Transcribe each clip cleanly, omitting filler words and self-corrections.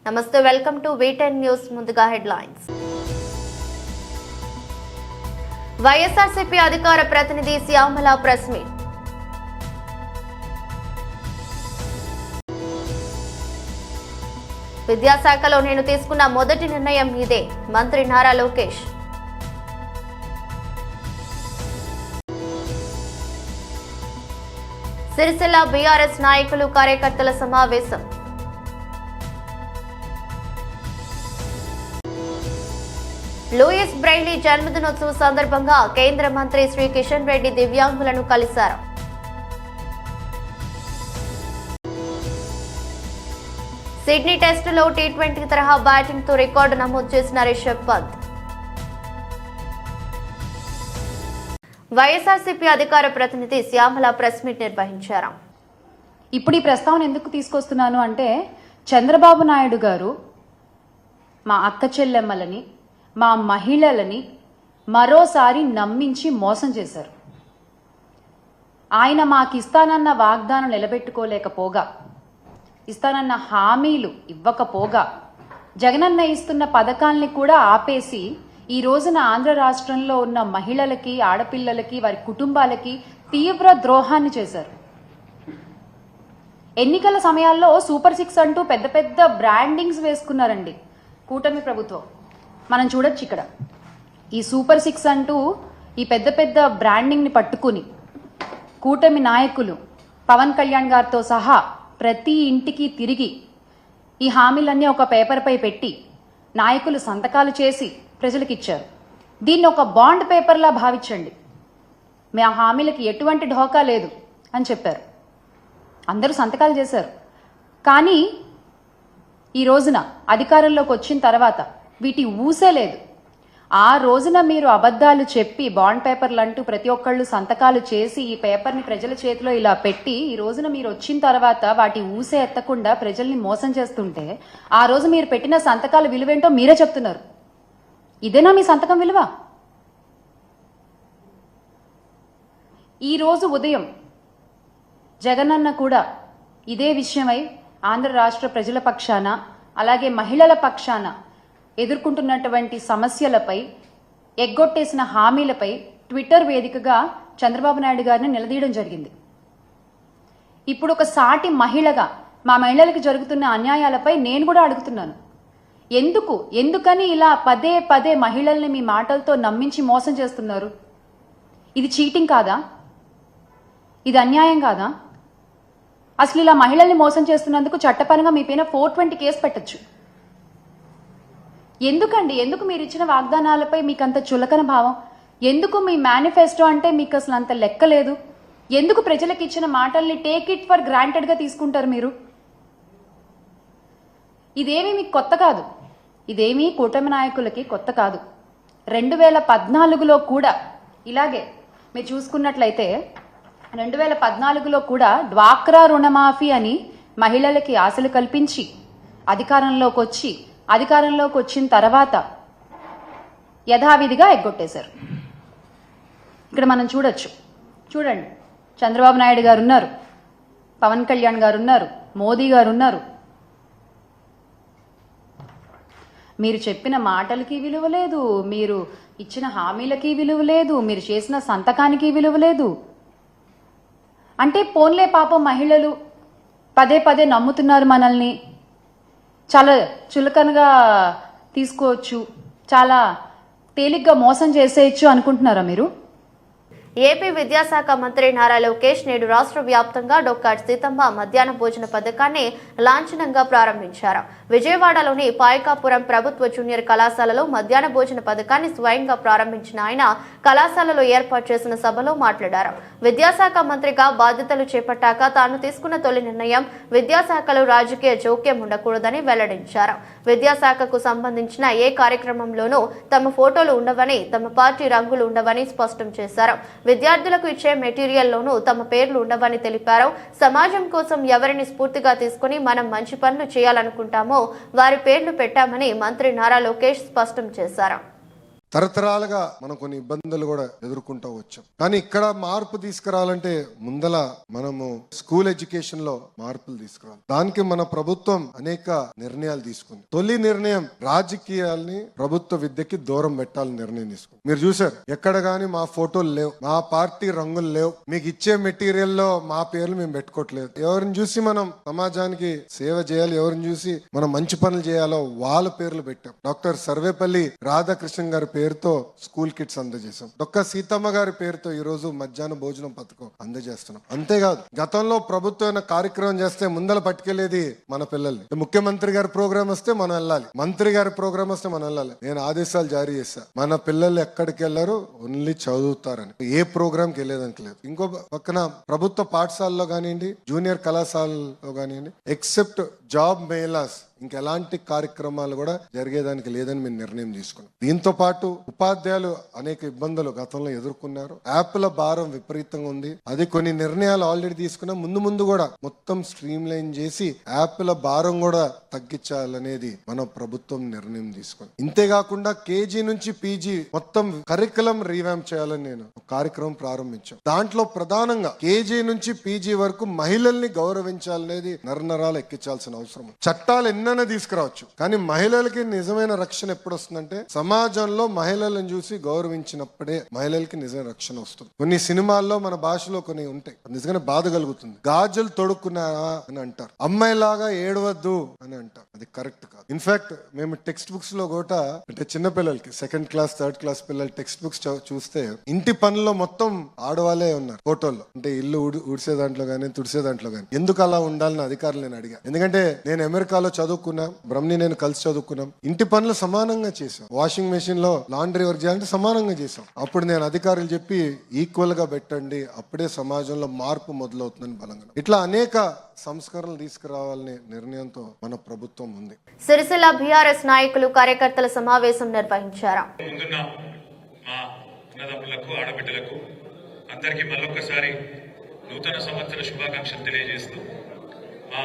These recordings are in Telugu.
నమస్తే, వెల్కమ్ టు V10 న్యూస్. ముందుగా హెడ్లైన్స్. వైఎస్ఆర్సీపీ అధికార ప్రతినిధి శ్యామల ప్రెస్ మీట్. విద్యాశాఖలో నేను తీసుకున్న మొదటి నిర్ణయం ఇదే, మంత్రి నారా లోకేష్. సిరిసిల్ల బీఆర్ఎస్ నాయకులు కార్యకర్తల సమావేశం. లూయిస్ బ్రెయిలీ జన్మదినోత్సవ సందర్భంగా కేంద్ర మంత్రి శ్రీ కిషన్ రెడ్డి దివ్యాంగులను కలిశారు. సిడ్నీ టెస్టులో T20 తరహా బ్యాటింగ్ తో రికార్డు నమోదు చేసిన రిషబ్ పంత్. వైఎస్ఆర్సీపీ అధికార ప్రతినిధి శ్యామల ప్రెస్ మీట్ నిర్వహించారు. ఇప్పుడు ఈ ప్రస్తావన ఎందుకు తీసుకొస్తున్నాను అంటే, చంద్రబాబు నాయుడు గారు మా అక్క చెల్లెమ్మలని, మా మహిళలని మరోసారి నమ్మించి మోసం చేశారు. ఆయన మాకు ఇస్తానన్న వాగ్దానం నిలబెట్టుకోలేకపోగా, ఇస్తానన్న హామీలు ఇవ్వకపోగా, జగనన్న ఇస్తున్న పథకాల్ని కూడా ఆపేసి ఈ రోజున ఆంధ్ర రాష్ట్రంలో ఉన్న మహిళలకి, ఆడపిల్లలకి, వారి కుటుంబాలకి తీవ్ర ద్రోహాన్ని చేశారు. ఎన్నికల సమయాల్లో సూపర్ 6 అంటూ పెద్ద పెద్ద బ్రాండింగ్స్ వేసుకున్నారండి కూటమి ప్రభుత్వం. మనం చూడొచ్చు ఇక్కడ ఈ సూపర్ 6 అంటూ ఈ పెద్ద పెద్ద బ్రాండింగ్ ని పట్టుకుని కూటమి నాయకులు పవన్ కళ్యాణ్ గారితో సహా ప్రతి ఇంటికి తిరిగి ఈ హామీలన్నీ ఒక పేపర్ పై పెట్టి నాయకులు సంతకాలు చేసి ప్రజలకు ఇచ్చారు. దీన్ని ఒక బాండ్ పేపర్లా భావించండి, మా హామీలకి ఎటువంటి ఢోకా లేదు అని చెప్పారు. అందరూ సంతకాలు చేశారు. కానీ ఈ రోజున అధికారంలోకి వచ్చిన తర్వాత వీటి ఊసే లేదు. ఆ రోజున మీరు అబద్ధాలు చెప్పి బాండ్ పేపర్లు అంటూ ప్రతి ఒక్కళ్ళు సంతకాలు చేసి ఈ పేపర్ని ప్రజల చేతిలో ఇలా పెట్టి ఈ రోజున మీరు వచ్చిన తర్వాత వాటి ఊసే ఎత్తకుండా ప్రజల్ని మోసం చేస్తుంటే, ఆ రోజు మీరు పెట్టిన సంతకాల విలువేంటో మీరే చెప్తున్నారు. ఇదేనా మీ సంతకం విలువ? ఈ రోజు ఉదయం జగనన్న కూడా ఇదే విషయమై ఆంధ్ర రాష్ట్ర ప్రజల పక్షాన, అలాగే మహిళల పక్షాన ఎదుర్కొంటున్నటువంటి సమస్యలపై, ఎగ్గొట్టేసిన హామీలపై ట్విట్టర్ వేదికగా చంద్రబాబు నాయుడు గారిని నిలదీయడం జరిగింది. ఇప్పుడు ఒక సాటి మహిళగా మా మహిళలకు జరుగుతున్న అన్యాయాలపై నేను కూడా అడుగుతున్నాను. ఎందుకని ఇలా పదే పదే మహిళల్ని మీ మాటలతో నమ్మించి మోసం చేస్తున్నారు? ఇది చీటింగ్ కాదా? ఇది అన్యాయం కాదా? అసలు ఇలా మహిళల్ని మోసం చేస్తున్నందుకు చట్టపరంగా మీ పైన 420 కేసు పెట్టచ్చు. ఎందుకు మీరు ఇచ్చిన వాగ్దానాలపై మీకు అంత చులకన భావం? ఎందుకు మీ మేనిఫెస్టో అంటే మీకు అసలు అంత లెక్క లేదు? ఎందుకు ప్రజలకు ఇచ్చిన మాటల్ని టేక్ ఇట్ ఫర్ గ్రాంటెడ్ గా తీసుకుంటారు మీరు? ఇదేమీ మీకు కొత్త కాదు, ఇదేమీ కూటమి నాయకులకి కొత్త కాదు. 2014లో కూడా ఇలాగే మీరు చూసుకున్నట్లయితే 2014లో కూడా డ్వాక్రా రుణమాఫీ అని మహిళలకి ఆశలు కల్పించి అధికారంలోకి వచ్చిన తర్వాత యథావిధిగా ఎగ్గొట్టేశారు. ఇక్కడ మనం చూడండి, చంద్రబాబు నాయుడు గారు ఉన్నారు, పవన్ కళ్యాణ్ గారు ఉన్నారు, మోదీ గారు ఉన్నారు. మీరు చెప్పిన మాటలకి విలువ లేదు, మీరు ఇచ్చిన హామీలకి విలువ లేదు, మీరు చేసిన సంతకానికి విలువ లేదు. అంటే పోన్లే పాపం మహిళలు పదే పదే నమ్ముతున్నారు మనల్ని, చాలా చులకనగా తీసుకోవచ్చు, చాలా తేలిగ్గా మోసం చేసేయచ్చు అనుకుంటున్నారా మీరు? ఏపీ విద్యాశాఖ మంత్రి నారా లోకేష్ నేడు రాష్ట్ర వ్యాప్తంగా డొక్కాటి సీతమ్మ మధ్యాహ్న భోజన పథకాన్ని లాంఛనంగా ప్రారంభించారు. విజయవాడలోని పాయకాపురం ప్రభుత్వ జూనియర్ కళాశాలలో మధ్యాహ్న భోజన పథకాన్ని స్వయంగా ప్రారంభించిన ఆయన కళాశాలలో ఏర్పాటు చేసిన సభలో మాట్లాడారు. విద్యాశాఖ మంత్రిగా బాధ్యతలు చేపట్టాక తాను తీసుకున్న తొలి నిర్ణయం విద్యాశాఖలో రాజకీయ జోక్యం ఉండకూడదని వెల్లడించారు. విద్యాశాఖకు సంబంధించిన ఏ కార్యక్రమంలోనూ తమ ఫోటోలు ఉండవని, తమ పార్టీ రంగులు ఉండవని స్పష్టం చేశారు. విద్యార్థులకు ఇచ్చే మెటీరియల్లోనూ తమ పేర్లు ఉండవని తెలిపారు. సమాజం కోసం ఎవరిని స్ఫూర్తిగా తీసుకుని మనం మంచి పనులు చేయాలనుకుంటామో వారి పేర్లు పెట్టామని మంత్రి నారా లోకేష్ స్పష్టం చేశారు. తరతరాలుగా మనం కొన్ని ఇబ్బందులు కూడా ఎదుర్కొంటూ వచ్చాం. కానీ ఇక్కడ మార్పు తీసుకురావాలంటే ముందల మనము స్కూల్ ఎడ్యుకేషన్ లో మార్పులు తీసుకురావాలి. దానికి మన ప్రభుత్వం అనేక నిర్ణయాలు తీసుకుంది. తొలి నిర్ణయం రాజకీయాల్ని ప్రభుత్వ విద్యకి దూరం పెట్టాలని నిర్ణయం తీసుకుంది. మీరు చూసారు, ఎక్కడ గాని మా ఫోటోలు లేవు, మా పార్టీ రంగులు లేవు, మీకు ఇచ్చే మెటీరియల్ లో మా పేర్లు మేము పెట్టుకోవట్లేదు. ఎవరిని చూసి మనం సమాజానికి సేవ చేయాలి, ఎవరిని చూసి మనం మంచి పనులు చేయాలో వాళ్ళ పేర్లు పెట్టాం. డాక్టర్ సర్వేపల్లి రాధాకృష్ణ గారి పేరుతో స్కూల్ కిట్స్ అందజేశాం. డొక్క సీతమ్మ గారి పేరుతో ఈ రోజు మధ్యాహ్న భోజనం పథకం అందజేస్తున్నాం. అంతేకాదు, గతంలో ప్రభుత్వం కార్యక్రమం చేస్తే ముందల పట్టుకెళ్లేది మన పిల్లల్ని. ముఖ్యమంత్రి గారి ప్రోగ్రామ్ వస్తే మనం వెళ్ళాలి, మంత్రి గారి ప్రోగ్రామ్ వస్తే మనం వెళ్ళాలి. నేను ఆదేశాలు జారీ చేశా, మన పిల్లలు ఎక్కడికి వెళ్ళారు, ఓన్లీ చదువుతారని. ఏ ప్రోగ్రామ్ కి వెళ్ళేదానికి లేదు. ఇంకో పక్కన ప్రభుత్వ పాఠశాలలో కానివ్వండి, జూనియర్ కళాశాలలో కానివ్వండి, ఎక్సెప్ట్ జాబ్ మేళాస్ ఇంకెలాంటి కార్యక్రమాలు కూడా జరిగేదానికి లేదని మేము నిర్ణయం తీసుకున్నాం. దీంతో పాటు ఉపాధ్యాయులు అనేక ఇబ్బందులు గతంలో ఎదుర్కొన్నారు. యాప్ల భారం విపరీతంగా ఉంది. అది కొన్ని నిర్ణయాలు ఆల్రెడీ తీసుకున్నాం. ముందు కూడా మొత్తం స్ట్రీమ్ లైన్ చేసి యాప్ల భారం కూడా తగ్గించాలనేది మన ప్రభుత్వం నిర్ణయం తీసుకుంది. ఇంతేకాకుండా కేజీ నుంచి పీజీ మొత్తం కరికులం రీవ్యాంప్ చేయాలని నేను ఒక కార్యక్రమం ప్రారంభించాం. దాంట్లో ప్రధానంగా కేజీ నుంచి పీజీ వరకు మహిళల్ని గౌరవించాలనేది నరనరాలు ఎక్కించాల్సిన అవసరం. చట్టాలు ఎన్నైనా తీసుకురావచ్చు, కానీ మహిళలకి నిజమైన రక్షణ ఎప్పుడు వస్తుందంటే సమాజంలో మహిళలను చూసి గౌరవించినప్పుడే మహిళలకి నిజమైన రక్షణ వస్తుంది. కొన్ని సినిమాల్లో మన భాషలో కొన్ని ఉంటాయి, నిజంగానే బాధ కలుగుతుంది. గాజులు తొడుక్కున్నారా అని అంటారు, అమ్మాయిలాగా ఏడవద్దు అని అంటారు. అది కరెక్ట్ కాదు. ఇన్ఫాక్ట్ మేము టెక్స్ట్ బుక్స్ లో కూడా అంటే చిన్న పిల్లలకి 2nd క్లాస్ 3rd క్లాస్ పిల్లలు టెక్స్ట్ బుక్స్ చూస్తే ఇంటి పనుల్లో మొత్తం ఆడవాళ్ళే ఉన్నారు ఫోటోల్లో. అంటే ఇల్లు ఊడ్చే దాంట్లో గానీ తుడిసే దాంట్లో గానీ. ఎందుకు అలా ఉండాలని అధికారులు నేను అడిగా. ఎందుకంటే నేను అమెరికాలో చదువుకున్నాం, బ్రహ్మని నేను కలిసి చదువుకున్నాం. ఇంటి పనులు సమానంగా చేసాం. వాషింగ్ మెషిన్ లో లాండ్రీ వర్క్ చేయాలంటే సమానంగా చేసాం. అప్పుడు నేను అధికారులు చెప్పి ఈక్వల్ గా పెట్టండి, అప్పుడే సమాజంలో మార్పు మొదలవుతుందని బలంగా. ఇట్లా అనేక సంస్కరణలు తీసుకురావాలనే నిర్ణయంతో మన ప్రభుత్వం ఉంది. సిరిసిల్ల బీఆర్ఎస్ నాయకులు కార్యకర్తల సమావేశం నిర్వహించారు. ఆడబిడ్డలకు అందరికీ మళ్ళొక్కసారి నూతన సంవత్సర శుభాకాంక్షలు తెలియజేస్తూ, మా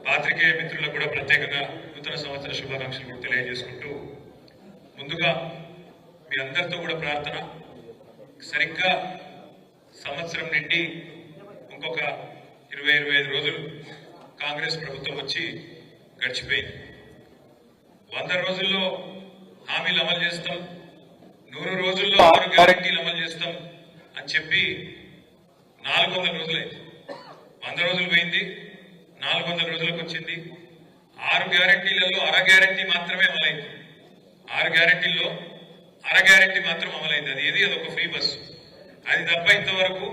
పాత్రికేయ మిత్రులకు కూడా ప్రత్యేకంగా నూతన సంవత్సర శుభాకాంక్షలు కూడా తెలియజేసుకుంటూ, ముందుగా మీ అందరితో కూడా ప్రార్థన, సరిగ్గా సంవత్సరం నుండి ఇంకొక 20-25 రోజులు కాంగ్రెస్ ప్రభుత్వం వచ్చి గడిచిపోయింది. 100 రోజుల్లో హామీలు అమలు చేస్తాం, 100 రోజుల్లో 6 గ్యారెంటీలు అమలు చేస్తాం అని చెప్పి 400 రోజులైంది. 100 రోజులు పోయింది, 400 రోజులకు వచ్చింది. 6 గ్యారెంటీలలో అర గ్యారెంటీ మాత్రమే అమలైంది. 6 గ్యారెంటీల్లో అర గ్యారెంటీ మాత్రం అమలైంది. అది ఏది, అదొక ఫ్రీ బస్సు. అది తప్ప ఇంతవరకు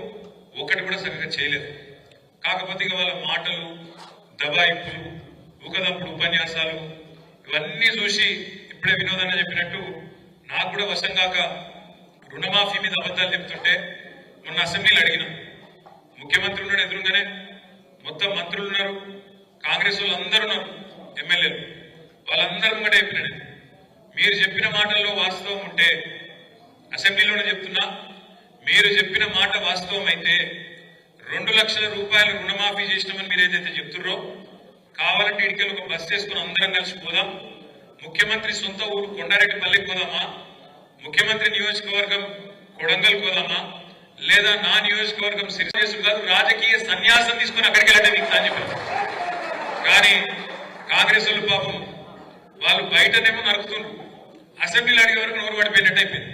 ఒకటి కూడా సరిగ్గా చేయలేదు. కాకపోతే ఇక వాళ్ళ మాటలు, దబాయింపులు, ఊకదంపుడు ఉపన్యాసాలు ఇవన్నీ చూసి ఇప్పుడే వినోదన్న చెప్పినట్టు నాకు కూడా వశం కాక రుణమాఫీ మీద అబద్ధాలు చెప్తుంటే మొన్న అసెంబ్లీలో అడిగిన, ముఖ్యమంత్రి ఉన్నాడు ఎదురుగానే, మొత్తం మంత్రులు ఉన్నారు, కాంగ్రెస్ వాళ్ళు అందరూ ఉన్నారు, ఎమ్మెల్యేలు, వాళ్ళందరూ కూడా చెప్పినాడు, మీరు చెప్పిన మాటల్లో వాస్తవం ఉంటే, అసెంబ్లీలోనే చెప్తున్నా, మీరు చెప్పిన మాట వాస్తవం అయితే 2 లక్షల రూపాయలు రుణమాఫీ చేసినామని మీరు ఏదైతే చెప్తున్నారో, కావాలంటే ఇడికెళ్ళి ఒక బస్ చేసుకుని అందరం కలిసి పోదాం, ముఖ్యమంత్రి సొంత ఊరు కొండారెడ్డిపల్లికి పోదామా, ముఖ్యమంత్రి నియోజకవర్గం కొడంగల్ పోదామా, లేదా నా నియోజకవర్గం సిరిసిల్ల కాదు, రాజకీయ సన్యాసం తీసుకుని అక్కడికి వెళ్ళండి మీకు అని చెప్పారు. కానీ కాంగ్రెస్ వాళ్ళు పాపం వాళ్ళు బయటనేమో నరుకుతుండ్రు, అసెంబ్లీలో అడిగే వరకు నోరు పడిపోయినట్టు అయిపోయింది.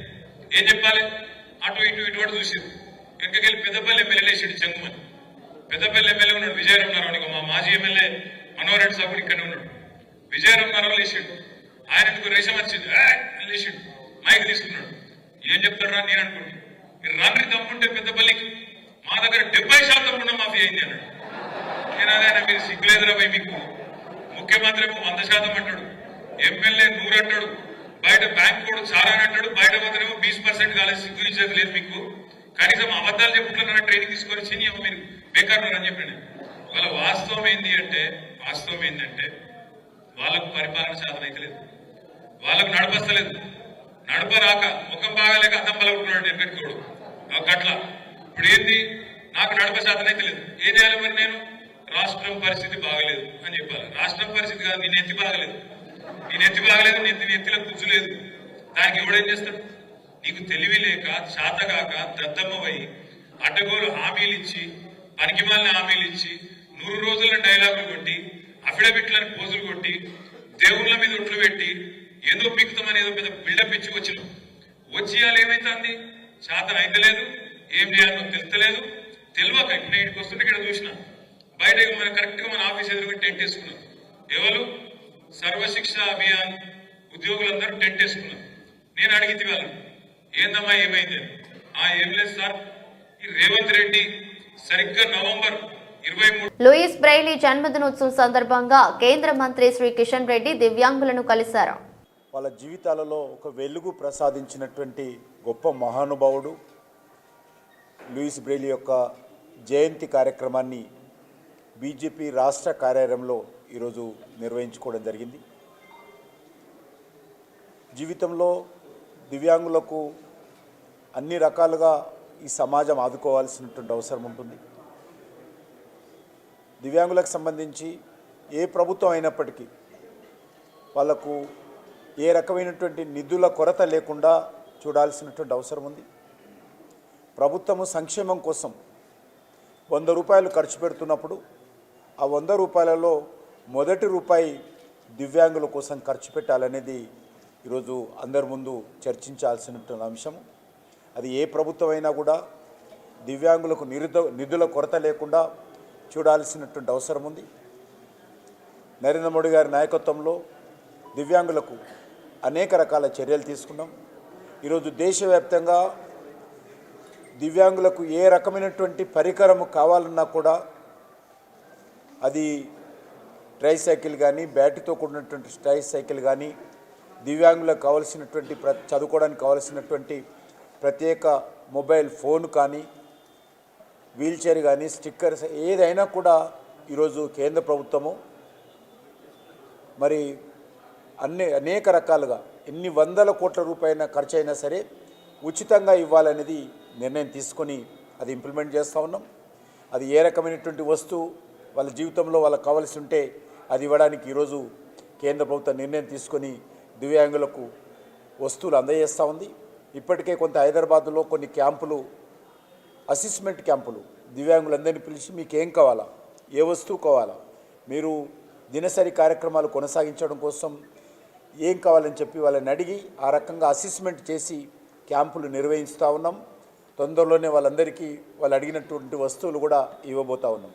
ఏం చెప్పాలి, అటు ఇటు ఇటువంటి చూసారు. వెనకకెళ్ళి పెద్దపల్లి ఎమ్మెల్యే లేచాడు జంగుమని. పెద్దపల్లి ఎమ్మెల్యే ఉన్నాడు విజయరామరావు, మా మాజీ ఎమ్మెల్యే మనోహర్ రెడ్డి సాబుడు ఇక్కడే ఉన్నాడు. విజయరామరావు లేచాడు, ఆయన ఎందుకు రేషం వచ్చింది లేచాడు, మైక్ తీసుకున్నాడు. ఏం చెప్తాడా నేను అనుకుంటున్నాను, మీరు రాత్రి తమ్ముంటే పెద్దపల్లికి మా దగ్గర 70% రుణమాఫీ అయింది అన్నాడు. నేను అదే, మీరు సిగ్గులేదురా పోయి, మీకు ముఖ్యమంత్రి 100% అంటాడు, ఎమ్మెల్యే 100 అంటాడు, బయట బ్యాంక్ కూడా చాలా అంటాడు, బయట మాత్రమేమో 20% కాలేదు, సిగ్గు ఇచ్చేది లేదు మీకు, కనీసం అబద్ధాలు చెప్పుకుంటున్నారా ట్రైనింగ్ తీసుకొని చిన్న మీరు బేకారు అని చెప్పాను. వాళ్ళ వాస్తవం ఏంటంటే వాళ్ళకు పరిపాలన సాధన అయితే లేదు, వాళ్ళకు నడపస్తలేదు, నడప రాక ముఖం బాగాలేక అద్దం పలుకుతున్నాడు ఎక్కడికోడు గట్ల. ఇప్పుడు ఏంది, నాకు నడప సాధన అయితే లేదు, ఏం చేయాలి మరి నేను, రాష్ట్రం పరిస్థితి బాగలేదు అని చెప్పాలి. రాష్ట్రం పరిస్థితి కాదు, నీ నెత్తి బాగలేదు, నీ నెత్తిలో గుజ్జు లేదు, దానికి ఎవడేం చేస్తాడు? నీకు తెలివి లేక శాతగాక దద్దమ్మవై అడ్డగోలు హామీలు ఇచ్చి పనికిమాలిన హామీలు ఇచ్చి 100 రోజుల డైలాగులు కొట్టి అఫిడవిట్లను పోజులు కొట్టి దేవుళ్ళ మీద ఒట్లు పెట్టి ఏదో పీకుతామని ఏదో పెద్ద బిల్డప్ ఇచ్చి వచ్చి ఏమైతుంది? శాతం అయితే లేదు, ఏం చేయాలో తెలుస్తలేదు. తెలియక ఇప్పుడు నేను ఇక్కడికి వస్తుంటే ఇక్కడ చూసిన బయట మనం కరెక్ట్ గా మన ఆఫీస్ ఎదురుగా టెంట్ వేసుకున్నాం. ఎవరు? సర్వశిక్ష అభియాన్ ఉద్యోగులందరూ టెంట్ వేసుకున్నారు. నేను అడిగితే వాళ్ళు ఏందమ్మా ఏమైంది? ఏం లేదు సార్, ఈ రేవంత్ రెడ్డి సరిగ్గా నవంబర్ 23 లూయిస్ బ్రెయిలీ జన్మదినోత్సవం సందర్భంగా కేంద్ర మంత్రి శ్రీ కిషన్ రెడ్డి దివ్యాంగులను కలిశారు. వాళ్ళ జీవితాలలో ఒక వెలుగు ప్రసాదించినటువంటి గొప్ప మహానుభావుడు లూయిస్ బ్రెయిలీ యొక్క జయంతి కార్యక్రమాన్ని బీజేపీ రాష్ట్ర కార్యాలయంలో ఈరోజు నిర్వహించుకోవడం జరిగింది. జీవితంలో దివ్యాంగులకు అన్ని రకాలుగా ఈ సమాజం ఆదుకోవాల్సినటువంటి అవసరం ఉంటుంది. దివ్యాంగులకు సంబంధించి ఏ ప్రభుత్వం అయినప్పటికీ వాళ్లకు ఏ రకమైనటువంటి నిధుల కొరత లేకుండా చూడాల్సినటువంటి అవసరం ఉంది. ప్రభుత్వము సంక్షేమం కోసం 100 రూపాయలు ఖర్చు పెడుతున్నప్పుడు ఆ 100 రూపాయలలో మొదటి రూపాయి దివ్యాంగుల కోసం ఖర్చు పెట్టాలనేది ఈరోజు అందరి ముందు చర్చించాల్సినటువంటి అంశం. అది ఏ ప్రభుత్వం అయినా కూడా దివ్యాంగులకు నిధుల కొరత లేకుండా చూడాల్సినటువంటి అవసరం ఉంది. నరేంద్ర మోడీ గారి నాయకత్వంలో దివ్యాంగులకు అనేక రకాల చర్యలు తీసుకున్నాం. ఈరోజు దేశవ్యాప్తంగా దివ్యాంగులకు ఏ రకమైనటువంటి పరికరం కావాలన్నా కూడా అది ట్రైసైకిల్ కానీ, బ్యాటరీతో కూడినటువంటి ట్రైసైకిల్ కానీ, దివ్యాంగులకు కావాల్సినటువంటి చదువుకోవడానికి కావాల్సినటువంటి ప్రత్యేక మొబైల్ ఫోన్ కానీ, వీల్ చైర్ కానీ, స్టిక్కర్స్ ఏదైనా కూడా ఈరోజు కేంద్ర ప్రభుత్వము మరి అనేక రకాలుగా ఎన్ని వందల కోట్ల రూపాయల ఖర్చు అయినా సరే ఉచితంగా ఇవ్వాలనేది నిర్ణయం తీసుకొని అది ఇంప్లిమెంట్ చేస్తూ ఉన్నాం. అది ఏ రకమైనటువంటి వస్తువు వాళ్ళ జీవితంలో వాళ్ళకి కావాల్సి ఉంటే అది ఇవ్వడానికి ఈరోజు కేంద్ర ప్రభుత్వం నిర్ణయం తీసుకొని దివ్యాంగులకు వస్తువులు అందజేస్తూ ఉంది. ఇప్పటికే కొంత హైదరాబాద్లో కొన్ని క్యాంపులు, అసెస్మెంట్ క్యాంపులు దివ్యాంగులందరినీ పిలిచి మీకు ఏం కావాలా, ఏ వస్తువు కావాలా, మీరు దినసరి కార్యక్రమాలు కొనసాగించడం కోసం ఏం కావాలని చెప్పి వాళ్ళని అడిగి ఆ రకంగా అసెస్మెంట్ చేసి క్యాంపులు నిర్వహిస్తూ ఉన్నాం. తొందరలోనే వాళ్ళందరికీ వాళ్ళు అడిగినటువంటి వస్తువులు కూడా ఇవ్వబోతూ ఉన్నాం.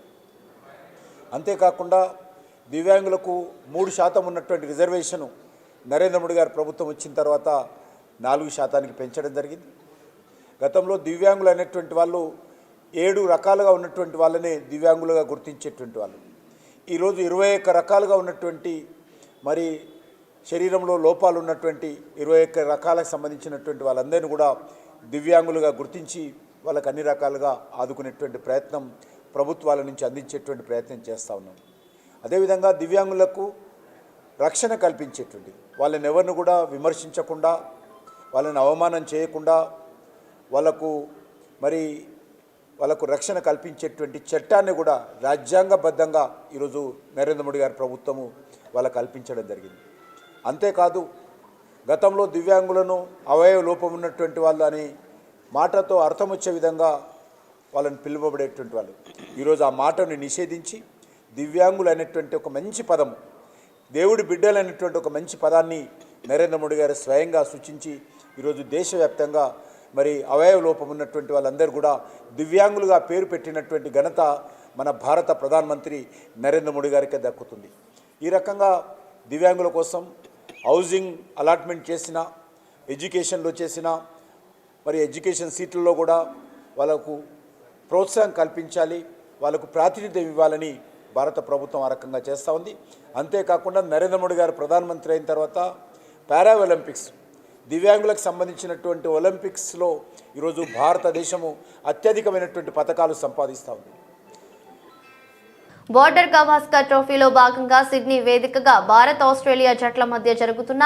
అంతేకాకుండా దివ్యాంగులకు 3% ఉన్నటువంటి రిజర్వేషను నరేంద్ర మోడీ గారి ప్రభుత్వం వచ్చిన తర్వాత 4% పెంచడం జరిగింది. గతంలో దివ్యాంగులు అనేటువంటి వాళ్ళు 7 రకాలుగా ఉన్నటువంటి వాళ్ళనే దివ్యాంగులుగా గుర్తించేటువంటి వాళ్ళు. ఈరోజు 21 రకాలుగా ఉన్నటువంటి మరి శరీరంలో లోపాలు ఉన్నటువంటి 21 రకాలకు సంబంధించినటువంటి వాళ్ళందరినీ కూడా దివ్యాంగులుగా గుర్తించి వాళ్ళకి అన్ని రకాలుగా ఆదుకునేటువంటి ప్రయత్నం ప్రభుత్వాల నుంచి అందించేటువంటి ప్రయత్నం చేస్తూ ఉన్నాం. అదేవిధంగా దివ్యాంగులకు రక్షణ కల్పించేటువంటి వాళ్ళని ఎవరిని కూడా విమర్శించకుండా, వాళ్ళని అవమానం చేయకుండా వాళ్ళకు రక్షణ కల్పించేటువంటి చట్టాన్ని కూడా రాజ్యాంగబద్ధంగా ఈరోజు నరేంద్ర మోడీ గారి ప్రభుత్వము వాళ్ళకు కల్పించడం జరిగింది. అంతేకాదు గతంలో దివ్యాంగులను అవయవ లోపం ఉన్నటువంటి వాళ్ళు అని మాటతో అర్థం వచ్చే విధంగా వాళ్ళని పిలువబడేటువంటి వాళ్ళు ఈరోజు ఆ మాటను నిషేధించి దివ్యాంగులు అనేటువంటి ఒక మంచి పదము, దేవుడి బిడ్డలు అనేటువంటి ఒక మంచి పదాన్ని నరేంద్ర మోడీ గారు స్వయంగా సూచించి ఈరోజు దేశవ్యాప్తంగా మరి అవయవ లోపం ఉన్నటువంటి వాళ్ళందరూ కూడా దివ్యాంగులుగా పేరు పెట్టినటువంటి ఘనత మన భారత ప్రధానమంత్రి నరేంద్ర మోడీ గారికే దక్కుతుంది. ఈ రకంగా దివ్యాంగుల కోసం హౌసింగ్ అలాట్మెంట్ చేసిన, ఎడ్యుకేషన్లో చేసిన, మరి ఎడ్యుకేషన్ సీట్లలో కూడా వాళ్ళకు ప్రోత్సాహం కల్పించాలి, వాళ్ళకు ప్రాతినిధ్యం ఇవ్వాలని భారత ప్రభుత్వం ఆ రకంగా చేస్తూ ఉంది. అంతేకాకుండా నరేంద్ర మోడీ గారు ప్రధానమంత్రి అయిన తర్వాత పారా ఒలింపిక్స్, దివ్యాంగులకు సంబంధించినటువంటి ఒలింపిక్స్లో ఈరోజు భారతదేశము అత్యధికమైనటువంటి పథకాలు సంపాదిస్తూ ఉంది. బోర్డర్ గవాస్కర్ ట్రోఫీలో భాగంగా సిడ్నీ వేదికగా భారత్ ఆస్ట్రేలియా జట్ల మధ్య జరుగుతున్న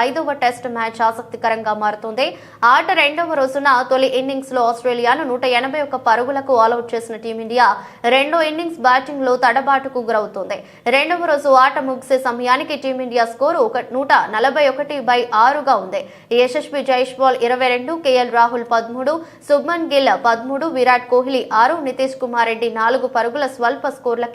5వ టెస్ట్ మ్యాచ్ ఆసక్తికరంగా మారుతోంది. ఆట రెండవ రోజున తొలి ఇన్నింగ్స్ లో ఆస్ట్రేలియాను 181 పరుగులకు ఆల్అౌట్ చేసిన టీమిండియా రెండో ఇన్నింగ్స్ బ్యాటింగ్ లో తడబాటుకు గురవుతోంది. రెండవ రోజు ఆట ముగిసే సమయానికి టీమిండియా స్కోరు 141/6గా ఉంది. యశస్వి జైస్వాల్ 22, కేఎల్ రాహుల్ 13, శుభ్మన్ గిల్ 13, విరాట్ కోహ్లీ 6, నితీష్ కుమార్ రెడ్డి 4 పరుగుల స్వల్ప స్కోర్లకే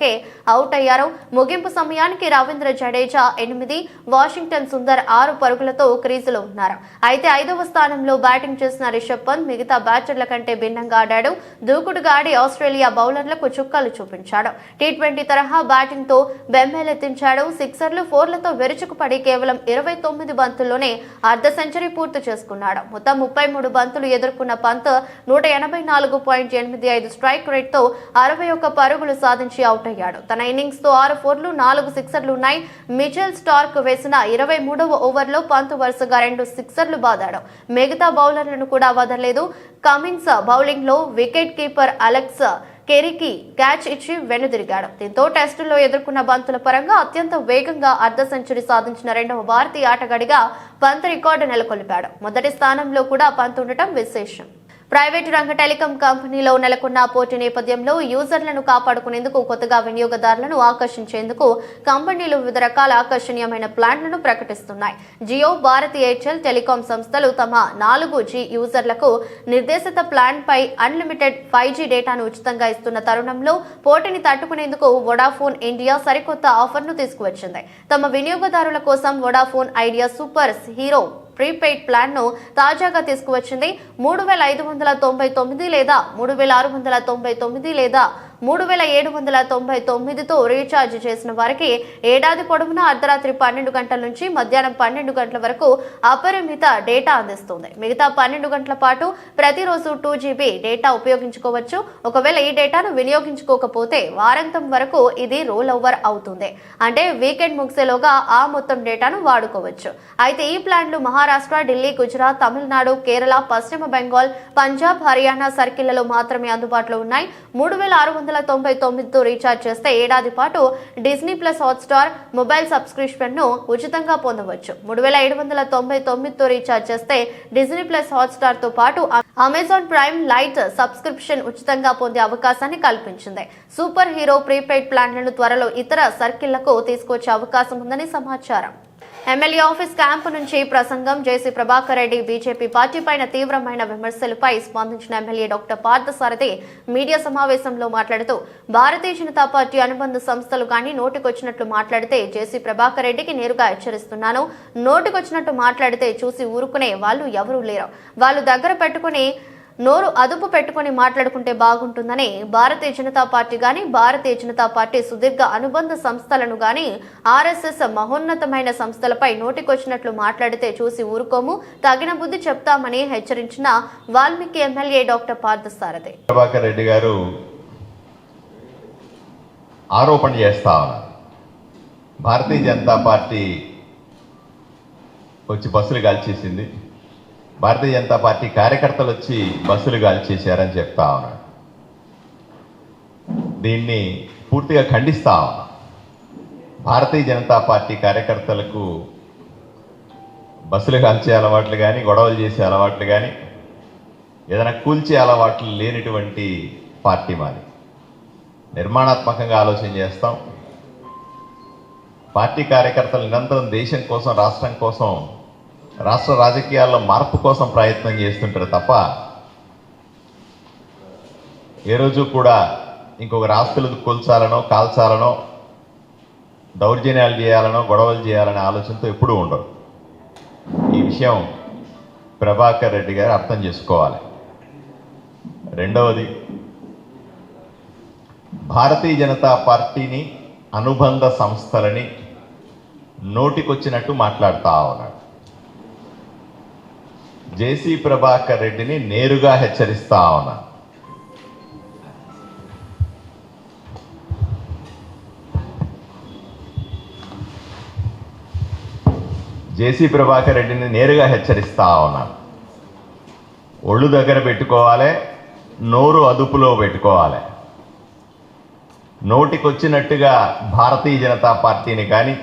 అవుట్ అయ్యారు. ముగింపు సమయానికి రవీంద్ర జడేజా 8, వాషింగ్టన్ సుందర్ 6 పరుగులతో క్రీజులో ఉన్నారు. అయితే 5వ స్థానంలో బ్యాటింగ్ చేసిన రిషబ్ పంత్ మిగతా బ్యాటర్ల కంటే భిన్నంగా ఆడాడు. దూకుడుగా ఆడి ఆస్ట్రేలియా బౌలర్లకు చుక్కలు చూపించాడు. టీ20 తరహా బ్యాటింగ్ తో బెంబేలెత్తించాడు. సిక్సర్లు, ఫోర్లతో విరుచుకుపడి కేవలం 29 బంతుల్లోనే అర్ధ సెంచరీ పూర్తి చేసుకున్నాడు. మొత్తం 33 బంతులు ఎదుర్కొన్న పంత్ 184.85 స్ట్రైక్ రేట్ తో 61 పరుగులు సాధించి అవుట్ అయ్యాడు. తన ఇన్నింగ్స్ తో 6 ఫోర్లు, 4 సిక్సర్లు ఉన్నాయి. మిచెల్ స్టార్క్ వేసిన 23వ ఓవర్లో పంత్ వరుసగా 2 సిక్సర్లు బాదాడు. మిగతా బౌలర్లను కూడా వదలలేదు. కమిన్స్ బౌలింగ్ లో వికెట్ కీపర్ అలెక్స్ కెరీకి క్యాచ్ ఇచ్చి వెనుదిరిగాడు. దీంతో టెస్టుల్లో ఎదుర్కొన్న బంతుల పరంగా అత్యంత వేగంగా అర్ధ సెంచరీ సాధించిన రెండవ భారతీయ ఆటగాడిగా పంత్ రికార్డు నెలకొల్పాడు. మొదటి స్థానంలో కూడా పంత్ ఉండటం విశేషం. ప్రైవేటు రంగ టెలికాం కంపెనీలో నెలకొన్న పోటీ నేపథ్యంలో యూజర్లను కాపాడుకునేందుకు కొత్తగా వినియోగదారులను ఆకర్షించేందుకు కంపెనీలు వివిధ రకాల ఆకర్షణీయమైన ప్లాన్లను ప్రకటిస్తున్నాయి. జియో, భారతీ ఎయిర్టెల్ టెలికాం సంస్థలు తమ 4G యూజర్లకు నిర్దేశిత ప్లాన్ పై అన్లిమిటెడ్ 5G డేటాను ఉచితంగా ఇస్తున్న తరుణంలో పోటీని తట్టుకునేందుకు వొడాఫోన్ ఇండియా సరికొత్త ఆఫర్ను తీసుకువచ్చింది. తమ వినియోగదారుల కోసం Vodafone idea super hero prepaid plan ను తాజాగా తీసుకువచ్చింది. 3,599 లేదా 3,699 లేదా 3,799తో రీఛార్జ్ చేసిన వారికి ఏడాది పొడవునా అర్ధరాత్రి 12 గంటల నుంచి మధ్యాహ్నం 12 గంటల వరకు అపరిమిత డేటా అందిస్తుంది. మిగతా 12 గంటల పాటు ప్రతిరోజు 2GB డేటా ఉపయోగించుకోవచ్చు. ఒకవేళ ఈ డేటాను వినియోగించుకోకపోతే వారాంతం వరకు ఇది రోల్ ఓవర్ అవుతుంది. అంటే వీకెండ్ ముగిసేలోగా ఆ మొత్తం డేటాను వాడుకోవచ్చు. అయితే ఈ ప్లాన్లు మహారాష్ట్ర, ఢిల్లీ, గుజరాత్, తమిళనాడు, కేరళ, పశ్చిమ బెంగాల్, పంజాబ్, హర్యానా సర్కిళ్లలో మాత్రమే అందుబాటులో ఉన్నాయి. 3,699తో రీఛార్జ్ చేస్తే ఏడాది పాటు Disney plus Hotstar mobile subscription ను ఉచితంగా పొందవచ్చు. 3,799తో రీఛార్జ్ చేస్తే డిజ్నీ ప్లస్ హాట్స్టార్ తో పాటు అమెజాన్ ప్రైమ్ లైట్ సబ్స్క్రిప్షన్ ఉచితంగా పొందే అవకాశాన్ని కల్పించింది. సూపర్ హీరో ప్రీపెయిడ్ ప్లాన్లను త్వరలో ఇతర సర్కిళ్లకు తీసుకొచ్చే అవకాశం ఉందని సమాచారం. ఎమ్మెల్యే ఆఫీస్ క్యాంపు నుంచి ప్రసంగం. జేసీ ప్రభాకర్ రెడ్డి బీజేపీ పార్టీ పైన తీవ్రమైన విమర్శలపై స్పందించిన ఎమ్మెల్యే డాక్టర్ పార్థసారథి మీడియా సమావేశంలో మాట్లాడుతూ భారతీయ జనతా పార్టీ అనుబంధ సంస్థలు కానీ నోటికొచ్చినట్లు మాట్లాడితే జేసీ ప్రభాకర్ రెడ్డికి నేరుగా హెచ్చరిస్తున్నాను. నోటికొచ్చినట్టు మాట్లాడితే చూసి ఊరుకునే వాళ్ళు ఎవరూ లేరు. వాళ్ళు దగ్గర పెట్టుకుని నోరు అదుపు పెట్టుకుని మాట్లాడుకుంటే బాగుంటుందని భారతీయ జనతా పార్టీ గాని, భారతీయ జనతా పార్టీ సుదీర్ఘ అనుబంధ సంస్థలను గాని, ఆర్ఎస్ఎస్ మహోన్నతమైన సంస్థలపై నోటికొచ్చినట్లు మాట్లాడితే చూసి ఊరుకోము, తగిన బుద్ధి చెప్తామని హెచ్చరించిన వాల్మీకి ఎమ్మెల్యే డాక్టర్ పార్థసారథి. ప్రభాకర్ రెడ్డి గారు ఆరోపణ చేస్తా ఉన్నారు. భారతీయ జనతా పార్టీ వచ్చి బస్సులు కాల్చేసింది, భారతీయ జనతా పార్టీ కార్యకర్తలు వచ్చి బస్సులు కాల్చేశారని చెప్తా ఉన్నాడు. దీన్ని పూర్తిగా ఖండిస్తా ఉన్నా. భారతీయ జనతా పార్టీ కార్యకర్తలకు బస్సులు కాల్చే అలవాట్లు కానీ, గొడవలు చేసే అలవాట్లు కానీ, ఏదైనా కూల్చే అలవాట్లు లేనిటువంటి పార్టీ మాది. నిర్మాణాత్మకంగా ఆలోచన చేస్తాం. పార్టీ కార్యకర్తలు నిరంతరం దేశం కోసం, రాష్ట్రం కోసం, రాష్ట్ర రాజకీయాల్లో మార్పు కోసం ప్రయత్నం చేస్తుంటారు తప్ప ఏ రోజు కూడా ఇంకొక ఆస్తులు కూల్చాలనో, కాల్చాలనో, దౌర్జన్యాలు చేయాలనో, గొడవలు చేయాలనే ఆలోచనతో ఎప్పుడూ ఉండరు. ఈ విషయం ప్రభాకర్ రెడ్డి గారు అర్థం చేసుకోవాలి. రెండవది, భారతీయ జనతా పార్టీని, అనుబంధ సంస్థలని నోటికొచ్చినట్టు మాట్లాడుతూ ఉన్నాడు. జేసీ ప్రభాకర్ రెడ్డిని నేరుగా హెచ్చరిస్తా ఉన్నా. జేసీ ప్రభాకర్ రెడ్డిని నేరుగా హెచ్చరిస్తా ఉన్నాను. ఒళ్ళు దగ్గర పెట్టుకోవాలి, నోరు అదుపులో పెట్టుకోవాలి. నోటికొచ్చినట్టుగా భారతీయ జనతా పార్టీని కానీ,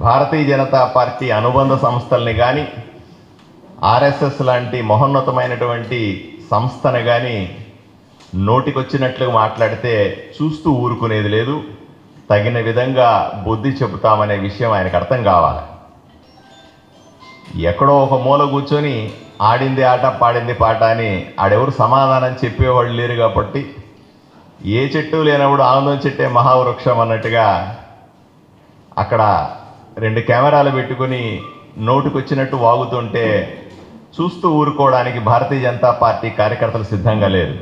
భారతీయ జనతా పార్టీ అనుబంధ సంస్థల్ని కానీ, ఆర్ఎస్ఎస్ లాంటి మహోన్నతమైనటువంటి సంస్థను కానీ నోటికొచ్చినట్లుగా మాట్లాడితే చూస్తూ ఊరుకునేది లేదు. తగిన విధంగా బుద్ధి చెబుతామనే విషయం ఆయనకు అర్థం కావాలి. ఎక్కడో ఒక మూల కూర్చొని ఆడింది ఆట పాడింది పాట అని ఆడెవరు సమాధానం చెప్పేవాళ్ళు లేరు కాబట్టి, ఏ చెట్టు లేనప్పుడు ఆనందం చెట్టే మహావృక్షం అన్నట్టుగా అక్కడ 2 కెమెరాలు పెట్టుకుని నోటికొచ్చినట్టు వాగుతుంటే చూస్తూ ఊరుకోవడానికి భారతీయ జనతా పార్టీ కార్యకర్తలు సిద్ధంగా లేరు.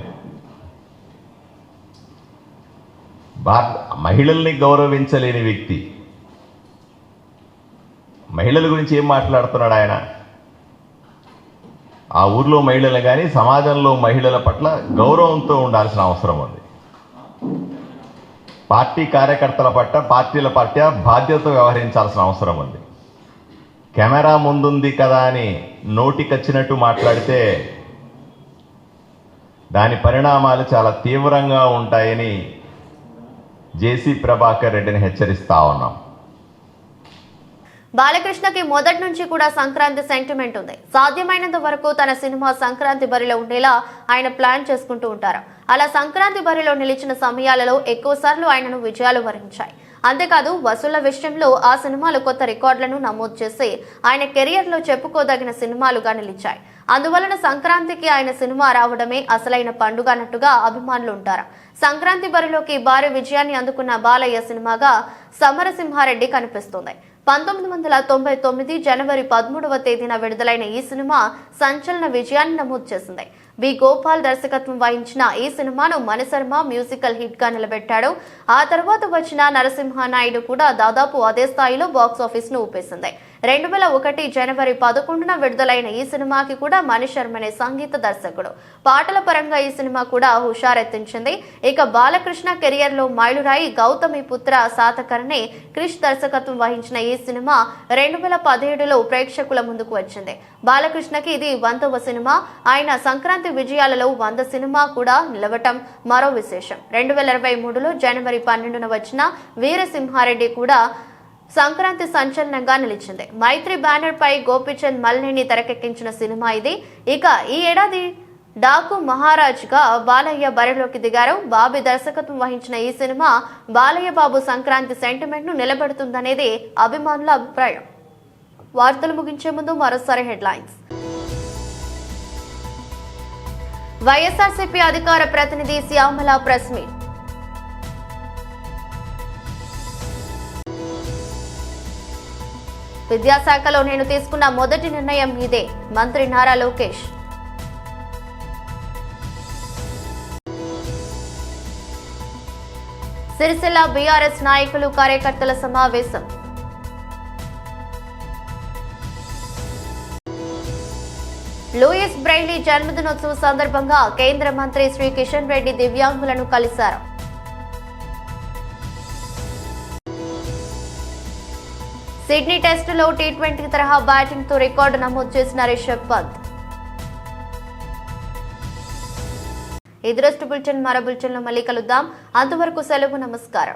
మహిళల్ని గౌరవించలేని వ్యక్తి మహిళల గురించి ఏం మాట్లాడుతున్నాడు ఆయన? ఆ ఊర్లో మహిళలు కానీ సమాజంలో మహిళల పట్ల గౌరవంతో ఉండాల్సిన అవసరం ఉంది. పార్టీ కార్యకర్తల పట్ల, పార్టీల పట్ల బాధ్యతతో వ్యవహరించాల్సిన అవసరం ఉంది. కెమెరా ముందుంది కదా అని నోటికొచ్చినట్టు మాట్లాడితే దాని పరిణామాలు చాలా తీవ్రంగా ఉంటాయని జేసీ ప్రభాకర్ రెడ్డిని హెచ్చరిస్తా ఉన్నాం. బాలకృష్ణకి మొదటి నుంచి కూడా సంక్రాంతి సెంటిమెంట్ ఉంది. సాధ్యమైనంత వరకు తన సినిమా సంక్రాంతి బరిలో ఉండేలా ఆయన ప్లాన్ చేసుకుంటూ ఉంటారు. అలా సంక్రాంతి బరిలో నిలిచిన సమయాలలో ఎక్కువసార్లు ఆయనను విజయాలు వరించాయి. అంతేకాదు వసూళ్ల విషయంలో ఆ సినిమాలు కొత్త రికార్డులను నమోదు చేసి ఆయన కెరియర్లో చెప్పుకోదగిన సినిమాలుగా నిలిచాయి. అందువలన సంక్రాంతికి ఆయన సినిమా రావడమే అసలైన పండుగ అన్నట్టుగా అభిమానులు ఉంటారు. సంక్రాంతి బరిలోకి భారీ విజయాన్ని అందుకున్న బాలయ్య సినిమాగా సమరసింహారెడ్డి కనిపిస్తుంది. 1999 జనవరి 13వ తేదీన విడుదలైన ఈ సినిమా సంచలన విజయాన్ని నమోదు చేసింది. బి గోపాల్ దర్శకత్వం వహించిన ఈ సినిమాను మణిశర్మ మ్యూజికల్ హిట్ గా నిలబెట్టాడు. ఆ తర్వాత వచ్చిన నరసింహానాయుడు కూడా దాదాపు అదే స్థాయిలో బాక్సాఫీస్ ను ఊపేసింది. 2001 జనవరి 11న విడుదలైన ఈ సినిమాకి కూడా మణిశర్మనే సంగీత దర్శకుడు. పాటల పరంగా ఈ సినిమా కూడా హుషారెత్తించింది. ఇక బాలకృష్ణ కెరియర్ లో మైలురాయి గౌతమి పుత్ర సాతకర్ణి క్రిష్ దర్శకత్వం వహించిన ఈ సినిమా 2017లో ప్రేక్షకుల ముందుకు వచ్చింది. బాలకృష్ణకి ఇది 100వ సినిమా. ఆయన సంక్రాంతి విజయాలలో 100 సినిమా కూడా నిలవటం మరో విశేషం. 2023లో జనవరి 12న వచ్చిన వీరసింహారెడ్డి కూడా సంక్రాంతి సంచలనంగా నిలిచింది. మైత్రి బ్యానర్ పై గోపిచంద్ మల్నేని తెరకెక్కించిన సినిమా ఇది. ఇక ఈ ఏడాది డాకు మహారాజ్ గా బాలయ్య బరిలోకి దిగారు. బాబీ దర్శకత్వం వహించిన ఈ సినిమా బాలయ్య బాబు సంక్రాంతి సెంటిమెంట్ ను నిలబెడుతుందనేది అభిమానుల అభిప్రాయం. వార్తలు ముగించే ముందు మరోసారి హెడ్లైన్స్. వైఎస్ఆర్సీపీ అధికార ప్రతినిధి శ్యామల ప్రెస్ మీట్. విద్యాశాఖలో నేను తీసుకున్న మొదటి నిర్ణయం ఇదే, మంత్రి నారా లోకేష్. సిరిసిల్ల బీఆర్ఎస్ నాయకులు కార్యకర్తల సమావేశం. లూయిస్ బ్రెయిలీ జన్మదినోత్సవ సందర్భంగా కేంద్ర మంత్రి శ్రీ కిషన్ రెడ్డి దివ్యాంగులను కలిశారు. సిడ్నీ టెస్టులో టీ20 తరహా బ్యాటింగ్ తో రికార్డు నమోదు చేసిన రిషబ్ పంత్. ఇది రోజు బులెటిన్. మరో బులెటిన్ లో మళ్ళీ కలుద్దాం. అంతవరకు సెలవు. నమస్కారం.